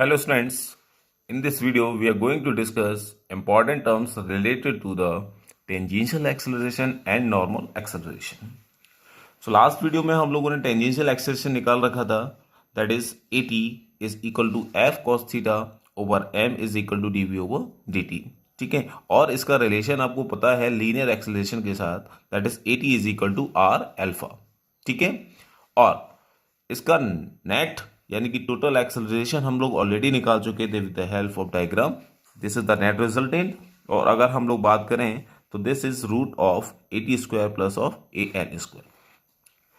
Hello students, in this video we are going to discuss important terms related to the tangential acceleration and normal acceleration. So last video में हम लोगों ने tangential acceleration निकाल रखा था, that is at is equal to f cos theta over m is equal to dv over dt. ठीक है, और इसका रिलेशन आपको पता है लीनियर एक्सेलरेशन के साथ, that is at is equal to r alpha. ठीक है, और इसका नेट यानी कि टोटल एक्सेलरेशन हम लोग ऑलरेडी निकाल चुके थे with the help of diagram. This is the net resultant. और अगर हम लोग बात करें तो this is root of A square plus of A N square.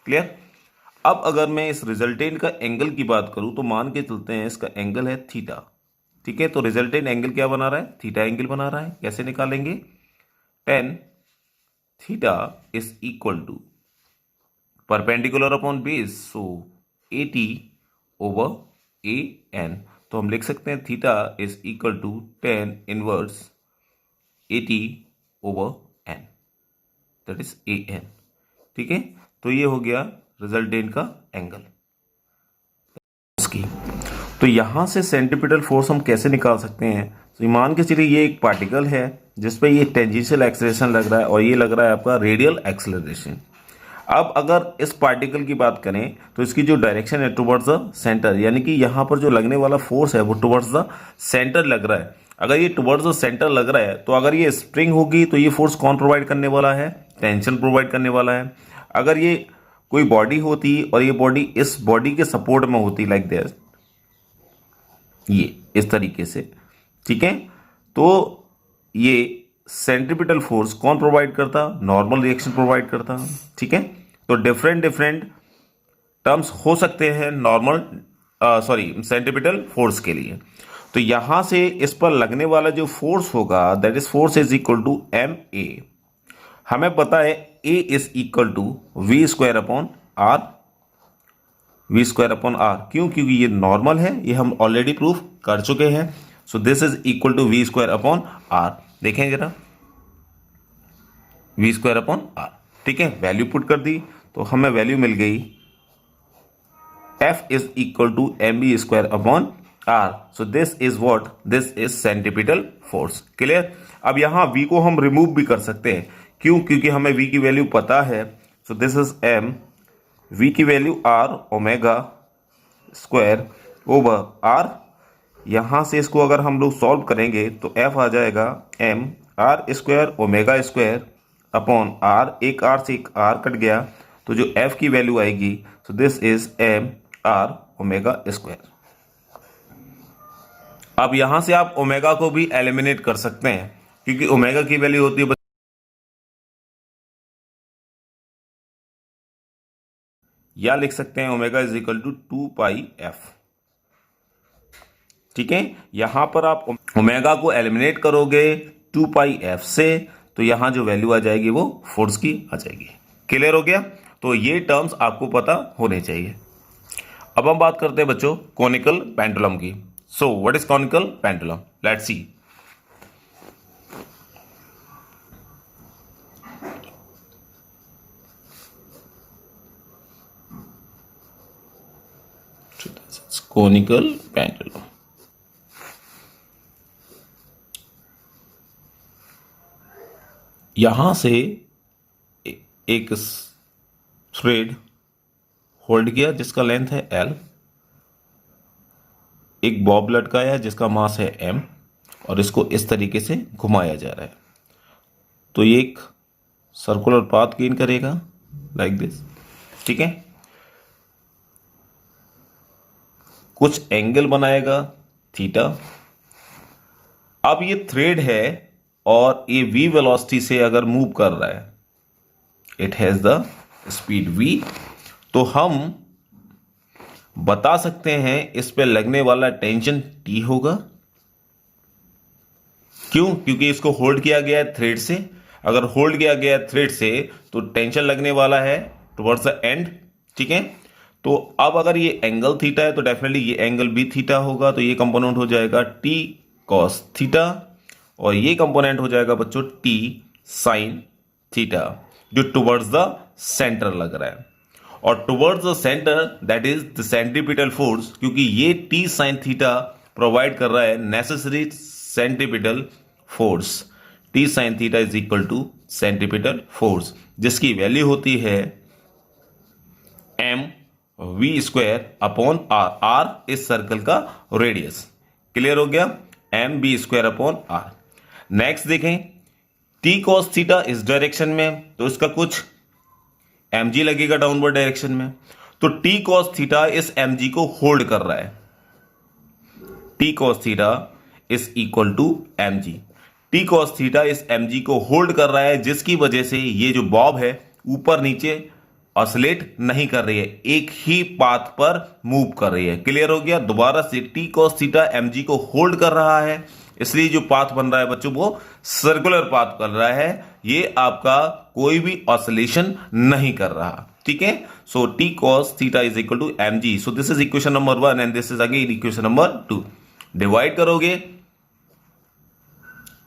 Clear. अब अगर मैं इस रिजल्टेंट का एंगल की बात करूं तो मान के चलते हैं इसका एंगल है थीटा. ठीक है, तो रिजल्टेंट एंगल क्या बना रहा है? थीटा एंगल बना रहा है. कैसे निकालेंगे? Tan theta is equal to perpendicular upon base, so A T over A N. तो हम लिख सकते हैं theta is equal to tan inverse A T over N, that is A N. ठीक है, तो ये हो गया रिजल्टेंट का एंगल. तो यहां से सेंट्रीपिटल फोर्स हम कैसे निकाल सकते हैं? तो मान के चलिए ये एक पार्टिकल है जिसपे ये टेंजेंशियल एक्सेलरेशन लग रहा है और ये लग रहा है आपका रेडियल एक्सेलरेशन. अब अगर इस पार्टिकल की बात करें तो इसकी जो डायरेक्शन है टुवर्ड्स द सेंटर, यानी कि यहाँ पर जो लगने वाला फोर्स है वो टुवर्ड्स द सेंटर लग रहा है. अगर ये टुवर्ड्स द सेंटर लग रहा है तो अगर ये स्प्रिंग होगी तो ये फोर्स कौन प्रोवाइड करने वाला है? टेंशन प्रोवाइड करने वाला है. अगर ये कोई बॉडी होती और ये बॉडी इस बॉडी के सपोर्ट में होती लाइक दिस, ये इस तरीके से, ठीक है, तो ये सेंट्रीपिटल फोर्स कौन प्रोवाइड करता? नॉर्मल रिएक्शन प्रोवाइड करता. ठीक है, तो डिफरेंट टर्म्स हो सकते हैं नॉर्मल सेंट्रीपिटल फोर्स के लिए. तो यहां से इस पर लगने वाला जो फोर्स होगा that is force is equal to m a. हमें पता है a is equal to we square upon r. V square upon r क्यों? क्योंकि ये नॉर्मल है, ये हम ऑलरेडी प्रूफ कर चुके हैं. So this is equal to we square upon R. देखें जरा, वी स्क्वायर अपॉन आर. ठीक है, वैल्यू पुट कर दी तो हमें वैल्यू मिल गई F is equal to M B square upon R. So this is what? This is centripetal force. Clear. अब यहां वी को हम रिमूव भी कर सकते हैं. क्यों? क्योंकि हमें वी की वैल्यू पता है. So this is m, v की value r omega square over r. यहां से इसको अगर हम लोग सॉल्व करेंगे तो एफ आ जाएगा M R square omega square upon R. एक आर से एक आर कट गया तो जो एफ की वैल्यू आएगी, so this is M R omega square. अब यहां से आप ओमेगा को भी एलिमिनेट कर सकते हैं क्योंकि ओमेगा की वैल्यू होती है, या लिख सकते हैं omega is equal to 2 pi F. ठीक है, यहां पर आप ओमेगा को एलिमिनेट करोगे 2 पाई एफ से तो यहां जो वैल्यू आ जाएगी वो फोर्स की आ जाएगी. क्लियर हो गया. तो ये टर्म्स आपको पता होने चाहिए. अब हम बात करते हैं बच्चों कॉनिकल पेंडुलम की. So what is conical pendulum? Let's see. Conical pendulum. यहां से एक थ्रेड होल्ड किया जिसका लेंथ है एल, एक बॉब लटकाया जिसका मास है एम और इसको इस तरीके से घुमाया जा रहा है. तो ये एक सर्कुलर पाथ गेन करेगा लाइक दिस. ठीक है, कुछ एंगल बनाएगा थीटा. अब ये थ्रेड है और ये v वेलोसिटी से अगर मूव कर रहा है, it has the speed v, तो हम बता सकते हैं इस पे लगने वाला टेंशन t होगा. क्यों? क्योंकि इसको होल्ड किया गया है थ्रेड से. अगर होल्ड किया गया है थ्रेड से तो टेंशन लगने वाला है टुवर्ड्स द एंड. ठीक है, तो अब अगर ये एंगल थीटा है तो डेफिनेटली ये एंगल भी थीटा होगा. तो ये कंपोनेंट हो जाएगा t cos थीटा और ये कंपोनेंट हो जाएगा बच्चों t sin थीटा, जो टुवर्ड्स द सेंटर लग रहा है. और towards the centre that is the centripetal force, क्योंकि ये t sin थीटा प्रोवाइड कर रहा है necessary centripetal force T sine theta is equal to centripetal force, जिसकी वैल्यू होती है M V square upon R. R इस सर्कल का रेडियस। क्लियर हो गया? M B square upon R. Next देखें, टी कॉस थीटा इस डायरेक्शन में, तो इसका कुछ mg लगेगा डाउनवर्ड डायरेक्शन में, तो टी कॉस थीटा इस mg को होल्ड कर रहा है। T cos theta is equal to mg। T cos theta इस mg को होल्ड कर रहा है, जिसकी वजह से ये जो बॉब है ऊपर नीचे ऑसिलेट नहीं कर रही है, एक ही पाथ पर मूव कर रही है। क्लियर हो गया? दोबारा से, टी कॉस थीटा mg को होल्ड कर रहा है, इसलिए जो पाथ बन रहा है बच्चों वो सर्कुलर पाथ कर रहा है, ये आपका कोई भी ऑसिलेशन नहीं कर रहा। ठीक है? So t cos theta is equal to mg। So this is equation number 1 and this is again equation number 2। Divide करोगे,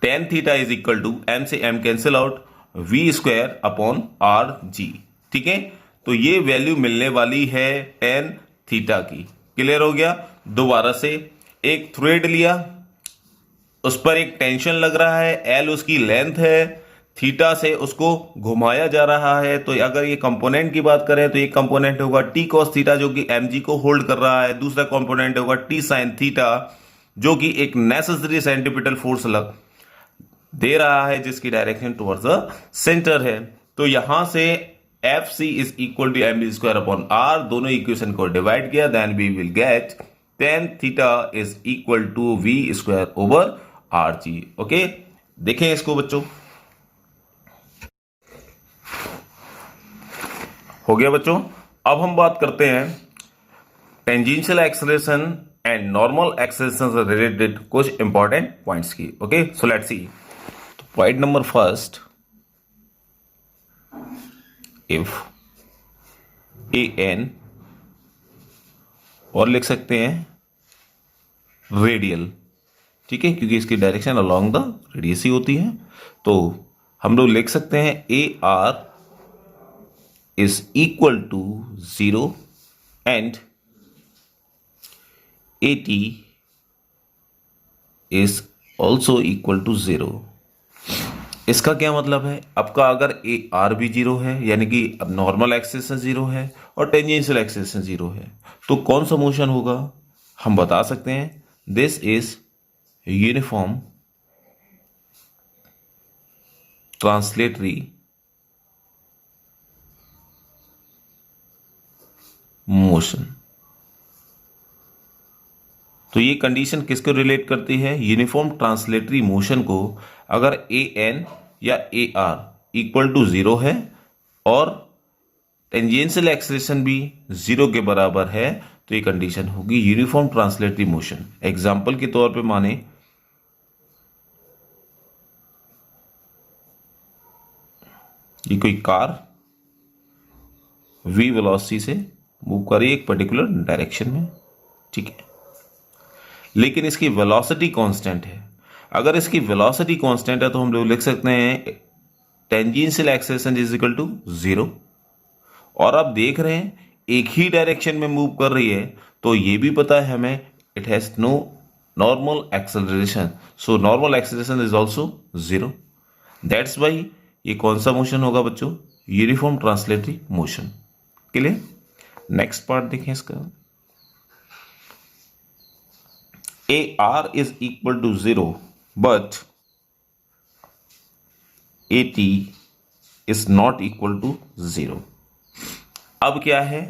tan theta is equal to, m से m cancel out, v square upon r g. ठीक है? तो ये value मिलने वाली है tan theta की। क्लियर हो गया? दोबारा से एक थ्रेड लिया, उस पर एक टेंशन लग रहा है, एल उसकी लेंथ है, थीटा से उसको घुमाया जा रहा है। तो अगर ये कंपोनेंट की बात करें तो एक कंपोनेंट होगा टी कॉस थीटा जो कि mg को होल्ड कर रहा है, दूसरा कंपोनेंट होगा टी साइन थीटा जो कि एक नेसेसरी सेंट्रीपिटल फोर्स लग दे रहा है, जिसकी डायरेक्शन टुवर्ड्स द सेंटर है। तो यहां से F C is equal to M B square upon R, दोनों इक्वेशन को डिवाइड किया, then we will get tan theta is equal to we square over R G. Okay, देखें इसको बच्चों। हो गया बच्चों? अब हम बात करते हैं tangential acceleration and normal acceleration से रिलेटेड कुछ इंपॉर्टेंट पॉइंट्स की। Okay, so let's see. Point number first, if A N, और लिख सकते हैं रेडियल, ठीक है, क्योंकि इसकी डायरेक्शन अलोंग द रेडियस ही होती है। तो हम लोग लिख सकते हैं A R is equal to 0 and A T is also equal to 0। इसका क्या मतलब है? आपका अगर ए आर भी 0 है, यानी कि अब नॉर्मल एक्सेलरेशन 0 है और टेंजेंशियल एक्सेलरेशन 0 है, तो कौन सा मोशन होगा? हम बता सकते हैं this is uniform translatory motion. तो ये कंडीशन किसको रिलेट करती है? यूनिफॉर्म ट्रांसलेटरी मोशन को। अगर ए एन या ए आर इक्वल टू 0 है और टेंजेंशियल एक्सेलरेशन भी 0 के बराबर है, तो ये कंडीशन होगी यूनिफॉर्म ट्रांसलेटरी मोशन। एग्जाम्पल के तौर पे माने ये कोई कार v वेलोसिटी से मूव कर रही है एक पर्टिकुलर डायरेक्शन में, ठीक है, लेकिन इसकी वेलोसिटी कांस्टेंट है। अगर इसकी वेलोसिटी कांस्टेंट है तो हम लोग लिख सकते हैं tangential acceleration is equal to 0। और आप देख रहे हैं एक ही डायरेक्शन में मूव कर रही है, तो ये भी पता है हमें it has no normal acceleration, so normal acceleration is also 0। That's why ये कौन सा मोशन होगा बच्चों? Uniform translatory motion. Clear? Next part देखें इसका। A R is equal to 0 but A T is not equal to 0। अब क्या है?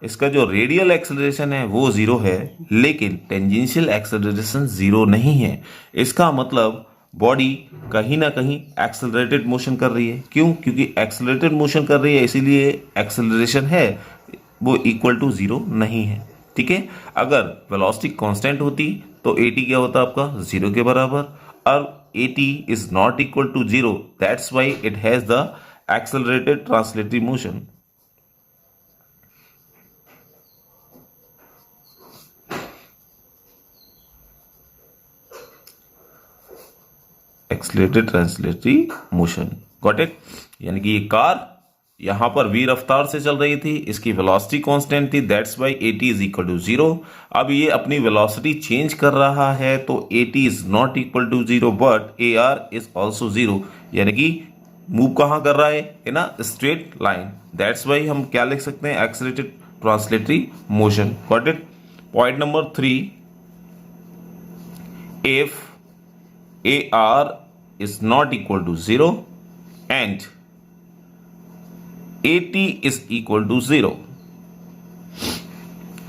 इसका जो रेडियल एक्सेलरेशन है वो 0 है, लेकिन टेंजेंशियल एक्सेलरेशन 0 नहीं है। इसका मतलब बॉडी कहीं ना कहीं एक्सेलरेटेड मोशन कर रही है। क्यों? क्योंकि एक्सेलरेटेड मोशन कर रही है, इसीलिए एक्सेलरेशन है वो इक्वल टू 0 नहीं है। ठीक है? अगर वेलोसिटी कांस्टेंट होती तो ए टी क्या होता आपका? 0 के बराबर। अब A T is not equal to 0, that's why it has the accelerated translatory motion. Accelerated translatory motion, got it? यानी कि ये कार यहां पर v रफ्तार से चल रही थी, इसकी वेलोसिटी कांस्टेंट थी, that's why at is equal to 0। अब ये अपनी वेलोसिटी चेंज कर रहा है तो at is not equal to 0 but ar is also 0, यानी कि मूव कहाँ कर रहा है in a straight line. That's why हम क्या लिख सकते हैं, accelerated translatory motion. Got it. Point number 3, if ar is not equal to 0 and at is equal to 0,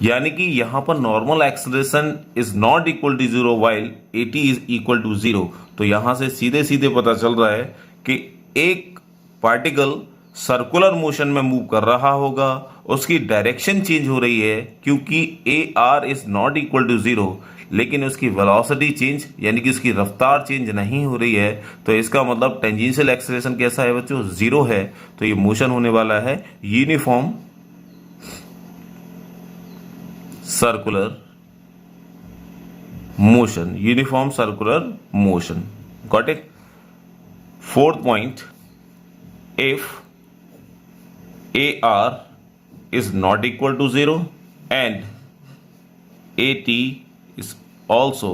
यानी कि यहां पर normal acceleration is not equal to 0 while at is equal to 0। तो यहां से सीधे सीधे पता चल रहा है कि एक पार्टिकल सर्कुलर मोशन में मूव कर रहा होगा, उसकी डायरेक्शन चेंज हो रही है क्योंकि ar is not equal to 0, लेकिन उसकी वेलोसिटी चेंज यानी कि उसकी रफ्तार चेंज नहीं हो रही है। तो इसका मतलब टेंजेंशियल एक्सेलरेशन कैसा है बच्चों, 0 है। तो ये मोशन होने वाला है uniform circular motion, uniform circular motion. Got it. Fourth point, if AR is not equal to 0 and AT is also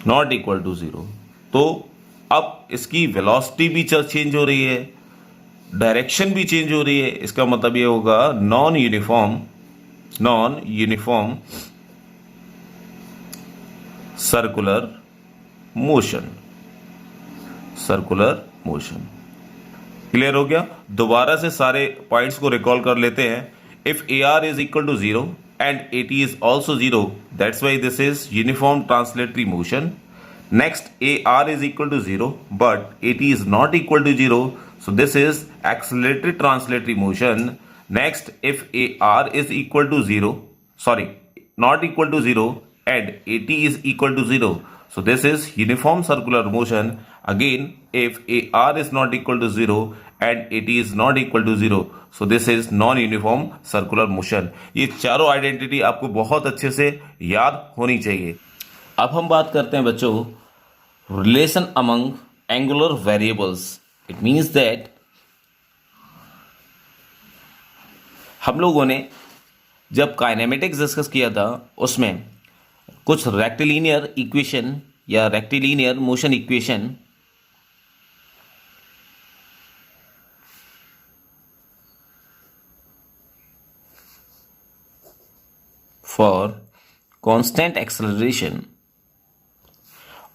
not equal to 0, तो अब इसकी वेलोसिटी भी चेंज हो रही है, डायरेक्शन भी चेंज हो रही है। इसका मतलब ये होगा non uniform circular motion. Clear हो गया। दोबारा से सारे पॉइंट्स को रिकॉल कर लेते हैं। If AR is equal to 0 and AT is also 0, that's why this is uniform translatory motion. Next, AR is equal to 0 but AT is not equal to 0, so this is accelerated translatory motion. Next, if AR is equal to 0, sorry, not equal to 0 and AT is equal to 0, so this is uniform circular motion. Again, if AR is not equal to 0 and AT is not equal to 0, so this is non-uniform circular motion. ये चारों identity आपको बहुत अच्छे से याद होनी चाहिए। अब हम बात करते हैं बच्चों relation among angular variables. It means that हम लोगों ने जब काइनेमेटिक्स डिस्कस किया था उसमें कुछ रेक्टिलिनियर इक्वेशन या rectilinear motion equation for constant acceleration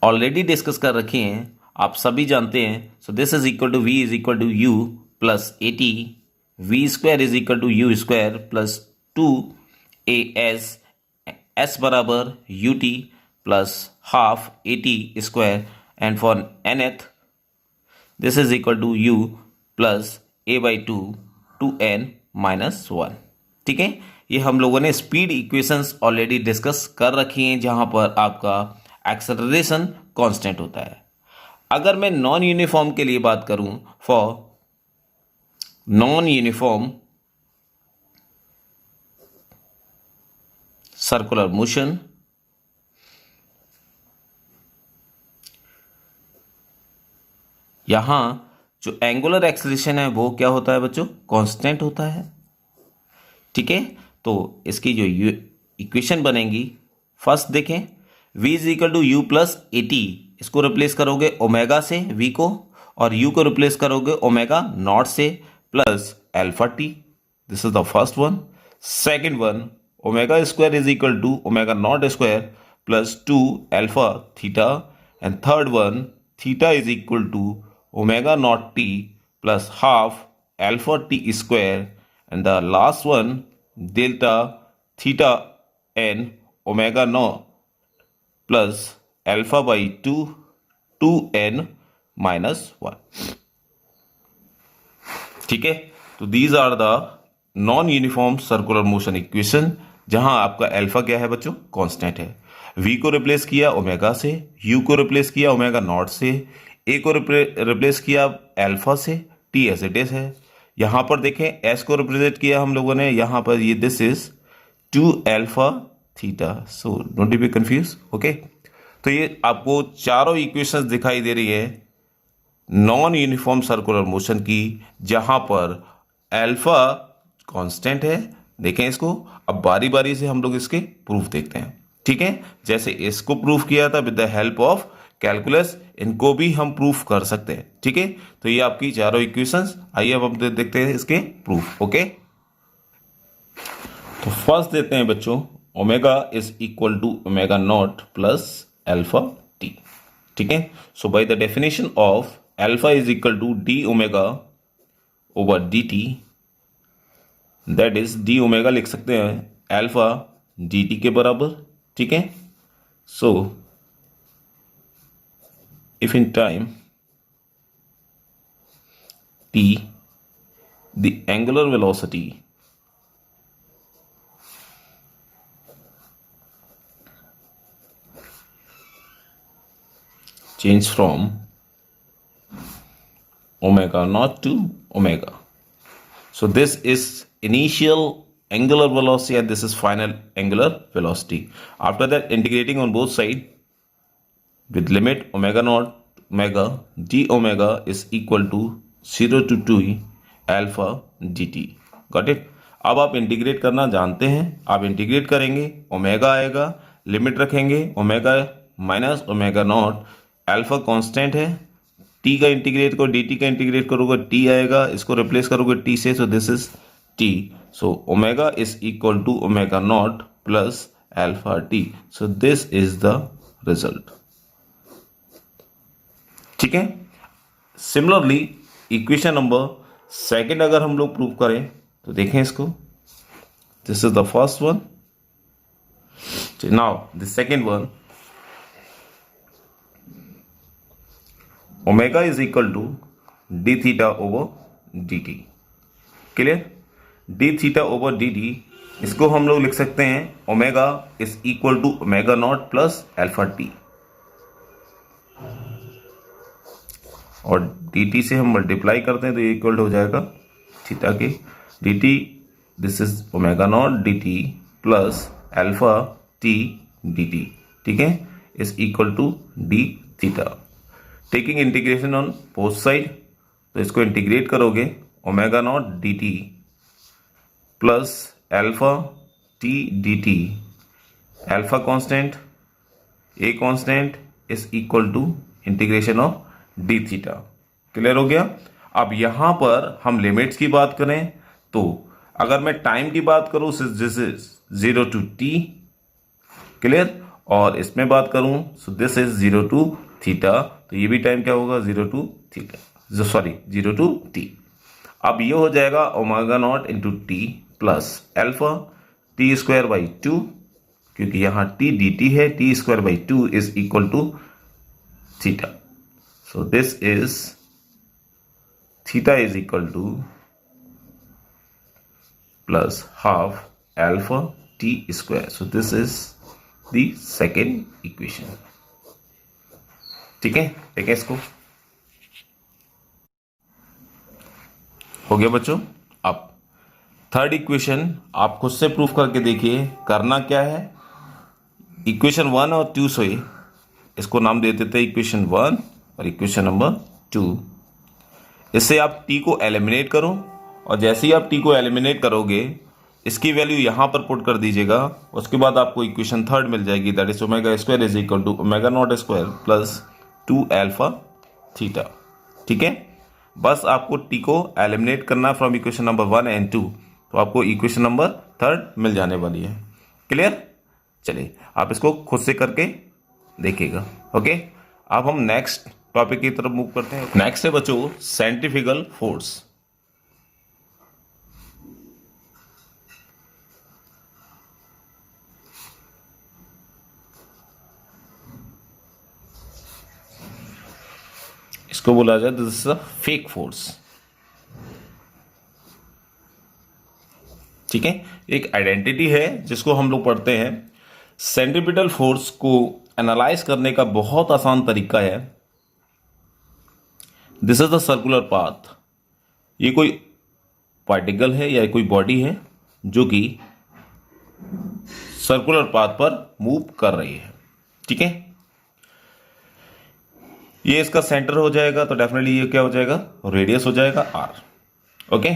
already discuss कर रखे हैं, आप सभी जानते हैं। So this is equal to V is equal to U plus AT, V square is equal to U square plus 2AS, S बराबर UT plus half AT square, and for nth this is equal to U plus A/2 2n minus 1। ठीक है, ये हम लोगों ने speed equations already discuss कर रखी हैं जहां पर आपका एक्सेलरेशन कांस्टेंट होता है। अगर मैं नॉन यूनिफॉर्म के लिए बात करूं, for non uniform circular motion, यहां जो एंगुलर एक्सेलरेशन है वो क्या होता है बच्चों, कांस्टेंट होता है। ठीक है, तो इसकी जो इक्वेशन बनेगी, फर्स्ट देखें, v is equal to U plus AT, इसको रिप्लेस करोगे ओमेगा से v को, और u को रिप्लेस करोगे ओमेगा नॉट से plus alpha t। This is the first one. Second one, omega square is equal to omega naught square plus 2 alpha theta, and third one, theta is equal to omega naught t plus half alpha t square, and the last one, delta theta n omega naught plus alpha by 2n minus 1। ठीक है, तो these are the non uniform circular motion equation जहां आपका alpha क्या है बच्चों, constant है। v को रिप्लेस किया ओमेगा से, u को रिप्लेस किया ओमेगा नॉट से, a को रिप्लेस किया अल्फा से, t एज इट इज है। यहां पर देखें s को रिप्रेजेंट किया हम लोगों ने, यहां पर ये this is 2 alpha theta, so don't be confuse. Okay, तो ये आपको चारों इक्वेशंस दिखाई दे रही है नॉन यूनिफॉर्म सर्कुलर मोशन की, जहां पर अल्फा कांस्टेंट है। देखें इसको, अब बारी बारी से हम लोग इसके प्रूफ देखते हैं। ठीक है, जैसे इसको प्रूफ किया था with the help of calculus, इनको भी हम प्रूफ कर सकते हैं। ठीक है, तो ये आपकी चारों इक्वेशंस। आइए अब हम देखते हैं इसके प्रूफ। ओके, तो फर्स्ट देते हैं बच्चों, omega is equal to omega not plus alpha t. ठीक है, so by the definition of alpha is equal to d omega over D t, that is d omega लिख सकते हैं अल्फा डी टी के बराबर। ठीक है, सो if in time t the angular velocity change from omega naught to omega, so this is initial angular velocity and this is final angular velocity. After that, integrating on both sides with limit omega naught omega d omega is equal to 0 to 2 alpha dt. Got it. अब आप integrate करना जानते हैं, आप integrate करेंगे, omega आएगा, limit रखेंगे omega minus omega naught, alpha constant है, टी का इंटीग्रेट करो, डी टी का इंटीग्रेट करोगे टी आएगा, इसको रिप्लेस करोगे टी से, so this is T, so omega is equal to omega not plus alpha T, so this is the result. ठीक है, सिमिलरली इक्वेशन नंबर सेकेंड अगर हम लोग प्रूव करें तो देखें इसको, this is the first one, now the second one, omega is equal to D theta over D T. Clear, D theta over D T, इसको हम लोग लिख सकते हैं omega is equal to omega not plus alpha T, और dt से हम multiply करते हैं तो ये इक्वल हो जाएगा थीटा के dt, this is omega naught dt plus alpha t dt। ठीक है, is equal to d theta. Taking integration on both side, तो इसको इंटीग्रेट करोगे omega naught dt plus alpha t dt, alpha constant a constant is equal to integration of d theta. Clear हो गया। अब यहां पर हम लिमिट्स की बात करें तो अगर मैं टाइम की बात करूं, this is 0 to t, clear, और इसमें बात करूं so this is 0 to theta, तो ये भी टाइम क्या होगा 0 to theta, sorry 0 to t. अब ये हो जाएगा omega naught into t plus alpha t square by 2, क्योंकि यहां टी डी टी है, t square by 2 is equal to theta, so this is theta is equal to plus half alpha t square, so this is the second equation। ठीक है, देखें इसको, हो गया बच्चों। अब थर्ड इक्वेशन आप खुद से प्रूफ करके देखिए, करना क्या है, इक्वेशन 1 और 2 से इसको नाम दे देते हैं इक्वेशन 1 और इक्वेशन नंबर 2। इससे आप t को एलिमिनेट करो, और जैसे ही आप t को एलिमिनेट करोगे इसकी वैल्यू यहां पर पुट कर दीजिएगा, उसके बाद आपको इक्वेशन थर्ड मिल जाएगी, that is omega square is equal to omega naught square plus 2 alpha theta. ठीक है, बस आपको t को एलिमिनेट करना फ्रॉम इक्वेशन नंबर 1 एंड 2, तो आपको इक्वेशन नंबर थर्ड मिल जाने वाली है। क्लियर, चलिए आप इसको खुद से करके देखिएगा। ओके, अब हम नेक्स्ट टॉपिक की तरफ मूव करते हैं। नेक्स्ट है बच्चों सेंट्रीफ्यूगल फोर्स। इसको बोला जाए this is a fake force. ठीक है, एक आइडेंटिटी है जिसको हम लोग पढ़ते हैं। सेंट्रीपिटल फोर्स को एनालाइज करने का बहुत आसान तरीका है, this is the circular path. ये कोई पार्टिकल है या कोई बॉडी है जो कि सर्कुलर पाथ पर मूव कर रही है। ठीक है, ये इसका सेंटर हो जाएगा, तो डेफिनेटली ये क्या हो जाएगा, रेडियस हो जाएगा आर। ओके,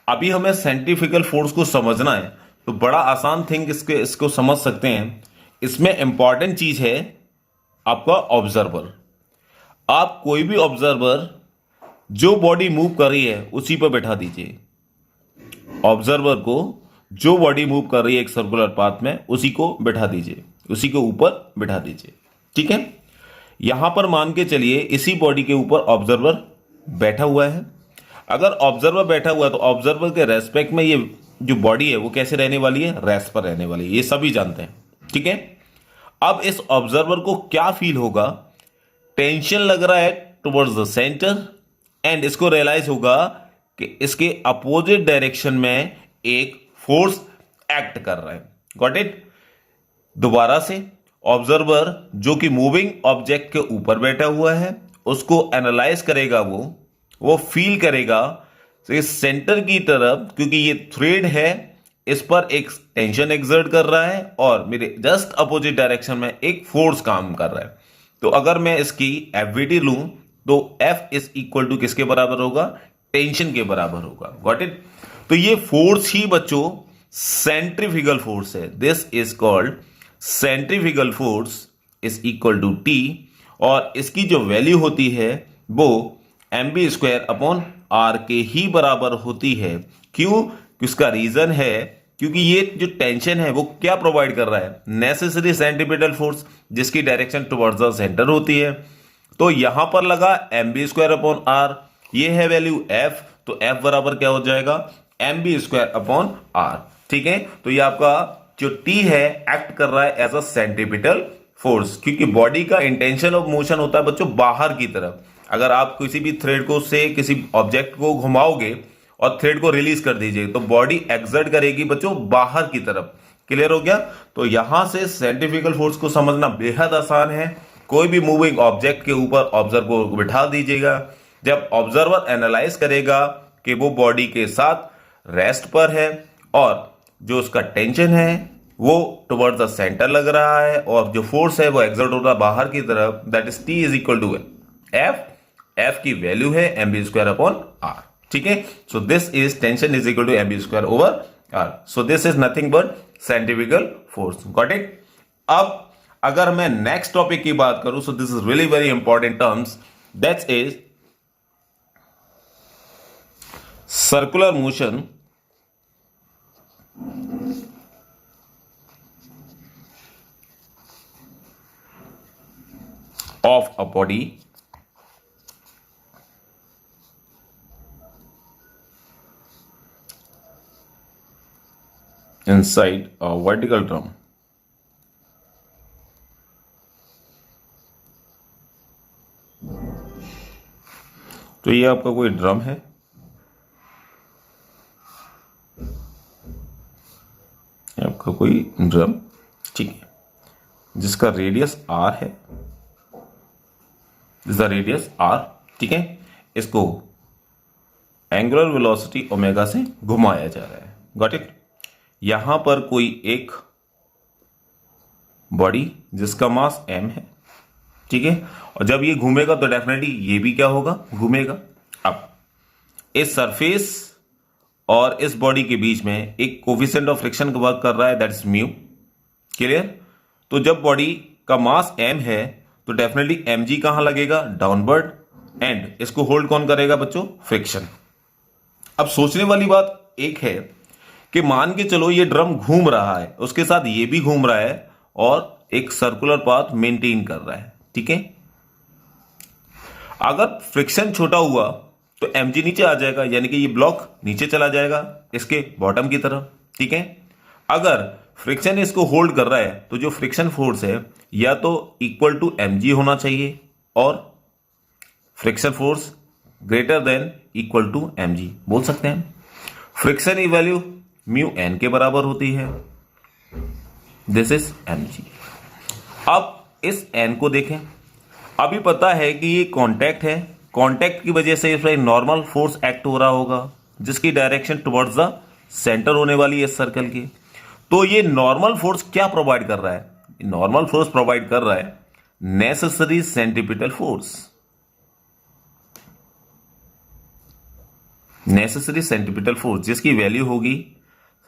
अभी हमें सेंट्रीफ्यूगल फोर्स को समझना है, तो बड़ा आसान थिंग इसको समझ सकते हैं। इसमें इंपॉर्टेंट चीज है आपका ऑब्जर्वर। आप कोई भी ऑब्जर्वर जो बॉडी मूव कर रही है उसी पर बैठा दीजिए। ऑब्जर्वर को जो बॉडी मूव कर रही है एक सर्कुलर पाथ में उसी को बैठा दीजिए, उसी के ऊपर बैठा दीजिए। ठीक है, यहां पर मान के चलिए इसी बॉडी के ऊपर ऑब्जर्वर बैठा हुआ है। अगर ऑब्जर्वर बैठा हुआ है तो ऑब्जर्वर के रेस्पेक्ट में ये जो बॉडी है वो कैसे रहने वाली है, रेस्ट पर रहने वाली है, ये सभी जानते हैं। ठीक है, अब इस ऑब्जर्वर को क्या फील होगा, टेंशन लग रहा है टुवर्ड्स द सेंटर, एंड इसको रियलाइज होगा कि इसके अपोजिट डायरेक्शन में एक फोर्स एक्ट कर रहा है। Got it. दोबारा से, ऑब्जर्वर जो कि मूविंग ऑब्जेक्ट के ऊपर बैठा हुआ है उसको एनालाइज करेगा, वो फील करेगा इस सेंटर की तरफ, क्योंकि ये थ्रेड है, इस पर एक टेंशन एक्सर्ट कर रहा है और मेरे जस्ट अपोजिट डायरेक्शन में एक फोर्स काम कर रहा है। तो अगर मैं इसकी एफवीटी लूं तो एफ इज इक्वल टू किसके बराबर होगा, टेंशन के बराबर होगा। Got it. तो ये फोर्स ही बच्चों सेंट्रीफ्यूगल फोर्स है। This is called centrifugal force is equal to t, और इसकी जो वैल्यू होती है वो mv² अपॉन आर के ही बराबर होती है। क्यों? इसका रीजन है क्योंकि ये जो टेंशन है वो क्या प्रोवाइड कर रहा है, नेसेसरी सेंट्रीपिटल फोर्स, जिसकी डायरेक्शन टुवर्ड्स द सेंटर होती है। तो यहां पर लगा mv² अपॉन आर, ये है वैल्यू f, तो f बराबर क्या हो जाएगा, mv² अपॉन आर। ठीक है, तो ये आपका जो t है एक्ट कर रहा है एज अ सेंट्रीपिटल फोर्स, क्योंकि बॉडी का इंटेंशन ऑफ मोशन होता है बच्चों बाहर की तरफ। अगर आप किसी भी थ्रेड को से किसी ऑब्जेक्ट को घुमाओगे और थ्रेड को रिलीज कर दीजिए तो बॉडी एक्सर्ट करेगी बच्चों बाहर की तरफ। क्लियर हो गया? तो यहां से सेंट्रीफ्यूगल फोर्स को समझना बेहद आसान है। कोई भी मूविंग ऑब्जेक्ट के ऊपर ऑब्जर्वर को बिठा दीजिएगा। जब ऑब्जर्वर एनालाइज करेगा कि वो बॉडी के साथ रेस्ट पर है और जो उसका टेंशन है वो टुवर्ड्स द सेंटर लग रहा है और जो फोर्स है वो एक्सर्ट हो रहा है बाहर की तरफ, that is t is equal to f की वैल्यू है mv² अपॉन आर। ठीक है, so this is tension is equal to mv² over r. So this is nothing but centrifugal force. Got it. अब अगर मैं नेक्स्ट टॉपिक की बात करूं, so this is really very important terms, that is circular motion of a body inside a vertical drum. तो ये आपका कोई ड्रम है, ये आपका कोई ड्रम, ठीक है, जिसका रेडियस आर है, दिस द रेडियस आर। ठीक है, इसको एंगुलर वेलोसिटी ओमेगा से घुमाया जा रहा है। Got it. यहां पर कोई एक बॉडी जिसका मास m है, ठीक है, और जब ये घूमेगा तो डेफिनेटली ये भी क्या होगा, घूमेगा। अब इस सरफेस और इस बॉडी के बीच में एक कोफिशिएंट ऑफ फ्रिक्शन वर्क कर रहा है, दैट इज म्यू। क्लियर? तो जब बॉडी का मास m है तो डेफिनेटली mg कहां लगेगा, डाउनवर्ड, एंड इसको होल्ड कौन करेगा बच्चों, फ्रिक्शन। अब सोचने वाली बात एक है कि मान के चलो ये ड्रम घूम रहा है, उसके साथ ये भी घूम रहा है और एक सर्कुलर पाथ मेंटेन कर रहा है। ठीक है, अगर फ्रिक्शन छोटा हुआ तो mg नीचे आ जाएगा, यानी कि ये ब्लॉक नीचे चला जाएगा इसके बॉटम की तरफ। ठीक है, अगर फ्रिक्शन इसको होल्ड कर रहा है तो जो फ्रिक्शन फोर्स है या तो इक्वल टू mg होना चाहिए और friction force greater than equal to mg बोल सकते हैं। फ्रिक्शन की वैल्यू म्यू n के बराबर होती है, दिस इज mg। अब इस n को देखें, अभी पता है कि ये कांटेक्ट है, कांटेक्ट की वजह से इस पर नॉर्मल फोर्स एक्ट हो रहा होगा जिसकी डायरेक्शन टुवर्ड्स द सेंटर होने वाली है इस सर्कल की। तो ये नॉर्मल फोर्स क्या प्रोवाइड कर रहा है, नॉर्मल फोर्स प्रोवाइड कर रहा है necessary centripetal force. Necessary centripetal force जिसकी वैल्यू होगी,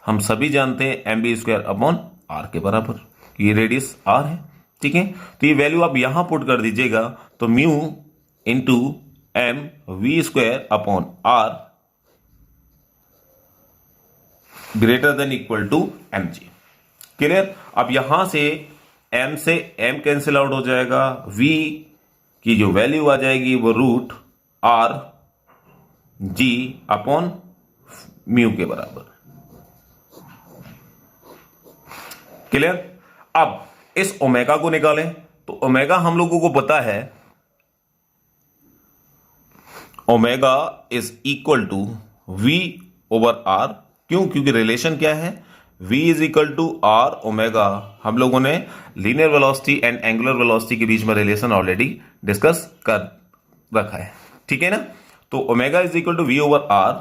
हम सभी जानते हैं mv² अपॉन r के बराबर। ये रेडियस r है, ठीक है। तो ये वैल्यू आप यहां पुट कर दीजिएगा, तो mu into mv² upon r greater than equal to mg। Clear. अब यहां से m से m कैंसिल आउट हो जाएगा, v की जो वैल्यू आ जाएगी वो root r g upon mu के बराबर। क्लियर। अब इस ओमेगा को निकालें, तो ओमेगा हम लोगों को पता है omega is equal to v over r। क्यों? क्योंकि रिलेशन क्या है, v is equal to r omega. हम लोगों ने linear velocity and angular velocity के बीच में रिलेशन ऑलरेडी डिस्कस कर रखा है, ठीक है ना। तो omega is equal to v over r।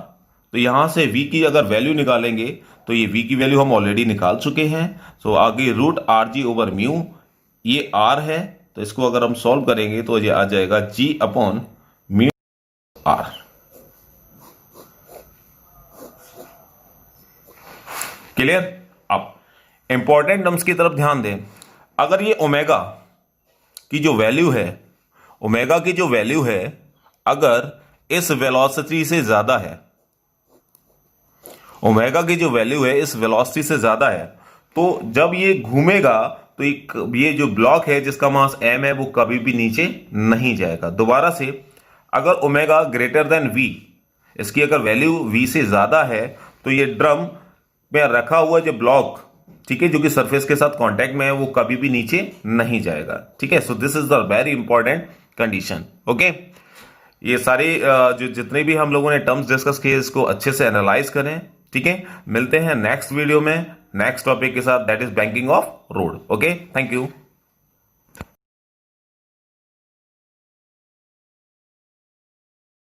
तो यहां से v की अगर वैल्यू निकालेंगे तो ये v की वैल्यू हम ऑलरेडी निकाल चुके हैं। तो आगे root r g over mu, ये r है, तो इसको अगर हम सॉल्व करेंगे तो ये आ जाएगा g upon mu r। Clear. अब इंपॉर्टेंट टर्म्स की तरफ ध्यान दें। अगर ये ओमेगा की जो वैल्यू है, ओमेगा की जो वैल्यू है अगर इस वेलोसिटी से ज्यादा है, ओमेगा की जो वैल्यू है इस वेलोसिटी से ज्यादा है, तो जब ये घूमेगा तो ये जो ब्लॉक है जिसका मास m है वो कभी भी नीचे नहीं जाएगा। दोबारा से, अगर ओमेगा ग्रेटर देन v, इसकी अगर वैल्यू v से ज्यादा है, तो ये ड्रम में रखा हुआ जो ब्लॉक, ठीक है, जो कि सरफेस के साथ कांटेक्ट में है, वो कभी भी नीचे नहीं जाएगा, ठीक है। So this is the very important condition. Okay, ये सारे जो जितने भी हम लोगों ने टर्म्स डिस्कस किए इसको अच्छे से एनालाइज करें, ठीक है। मिलते हैं नेक्स्ट वीडियो में नेक्स्ट टॉपिक के साथ, that is banking of road. Okay, thank you.